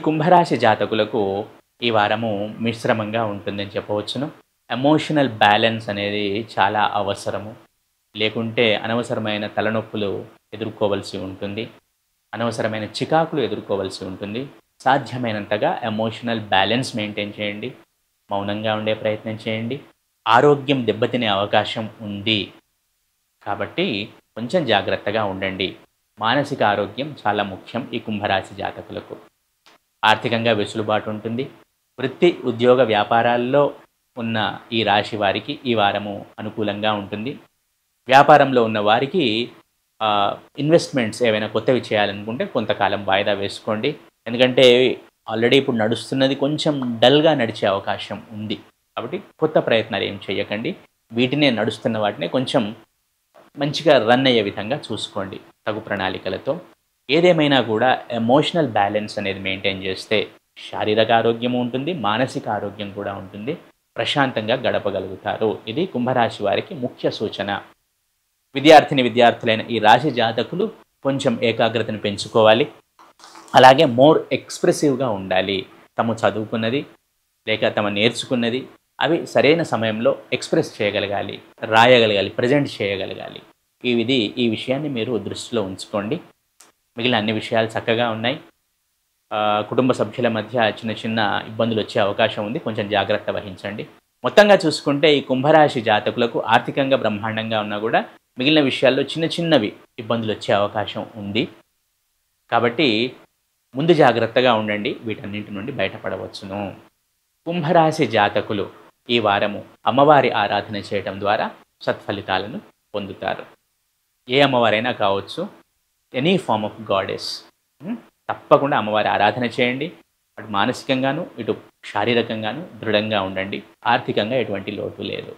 కుంభరాశి జాతకులకు ఈ వారము మిశ్రమంగా ఉంటుందని చెప్పవచ్చును. ఎమోషనల్ బ్యాలెన్స్ అనేది చాలా అవసరము. లేకుంటే అనవసరమైన తలనొప్పులు ఎదుర్కోవాల్సి ఉంటుంది. అనవసరమైన చికాకులు ఎదుర్కోవాల్సి ఉంటుంది. సాధ్యమైనంతగా ఎమోషనల్ బ్యాలెన్స్ మెయింటైన్ చేయండి. మౌనంగా ఉండే ప్రయత్నం చేయండి. ఆరోగ్యం దెబ్బతినే అవకాశం ఉంది. కాబట్టి కొంచెం జాగ్రత్తగా ఉండండి. మానసిక ఆరోగ్యం చాలా ముఖ్యం ఈ కుంభరాశి జాతకులకు. ఆర్థికంగా వెసులుబాటు ఉంటుంది. వృత్తి, ఉద్యోగ, వ్యాపారాల్లో ఉన్న ఈ రాశి వారికి ఈ వారము అనుకూలంగా ఉంటుంది. వ్యాపారంలో ఉన్న వారికి ఇన్వెస్ట్మెంట్స్ ఏవైనా కొత్తవి చేయాలనుకుంటే కొంతకాలం వాయిదా వేసుకోండి. ఎందుకంటే ఆల్రెడీ ఇప్పుడు నడుస్తున్నది కొంచెం డల్‌గా నడిచే అవకాశం ఉంది. కాబట్టి కొత్త ప్రయత్నాలు ఏం చేయకండి. వీటినే నడుస్తున్న వాటినే కొంచెం మంచిగా రన్ అయ్యే విధంగా చూసుకోండి తగు ప్రణాళికలతో. ఏదేమైనా కూడా ఎమోషనల్ బ్యాలెన్స్ అనేది మెయింటైన్ చేస్తే శారీరక ఆరోగ్యం ఉంటుంది, మానసిక ఆరోగ్యం కూడా ఉంటుంది. ప్రశాంతంగా గడపగలుగుతారు. ఇది కుంభరాశి వారికి ముఖ్య సూచన. విద్యార్థులైన ఈ రాశి జాతకులు కొంచెం ఏకాగ్రతను పెంచుకోవాలి. అలాగే మోర్ ఎక్స్‌ప్రెసివ్‌గా ఉండాలి. తాము చదువుకున్నది లేక తాము నేర్చుకున్నది అవి సరైన సమయంలో ఎక్స్‌ప్రెస్ చేయగలగాలి, రాయగలగాలి, ప్రెజెంట్ చేయగలగాలి. ఈ విషయాన్ని మీరు దృష్టిలో ఉంచుకోండి. మిగిలిన అన్ని విషయాలు చక్కగా ఉన్నాయి. కుటుంబ సభ్యుల మధ్య చిన్న చిన్న ఇబ్బందులు వచ్చే అవకాశం ఉంది. కొంచెం జాగ్రత్త వహించండి. మొత్తంగా చూసుకుంటే ఈ కుంభరాశి జాతకులకు ఆర్థికంగా బ్రహ్మాండంగా ఉన్నా కూడా మిగిలిన విషయాల్లో చిన్న చిన్నవి ఇబ్బందులు వచ్చే అవకాశం ఉంది. కాబట్టి ముందు జాగ్రత్తగా ఉండండి. వీటన్నింటి నుండి బయటపడవచ్చును. కుంభరాశి జాతకులు ఈ వారము అమ్మవారి ఆరాధన చేయటం ద్వారా సత్ఫలితాలను పొందుతారు. ఏ అమ్మవారైనా కావచ్చు, ఎనీ ఫార్మ్ ఆఫ్ గాడెస్. తప్పకుండా అమ్మవారి ఆరాధన చేయండి. అటు మానసికంగాను, ఇటు శారీరకంగాను దృఢంగా ఉండండి. ఆర్థికంగా ఎటువంటి లోటు లేదు.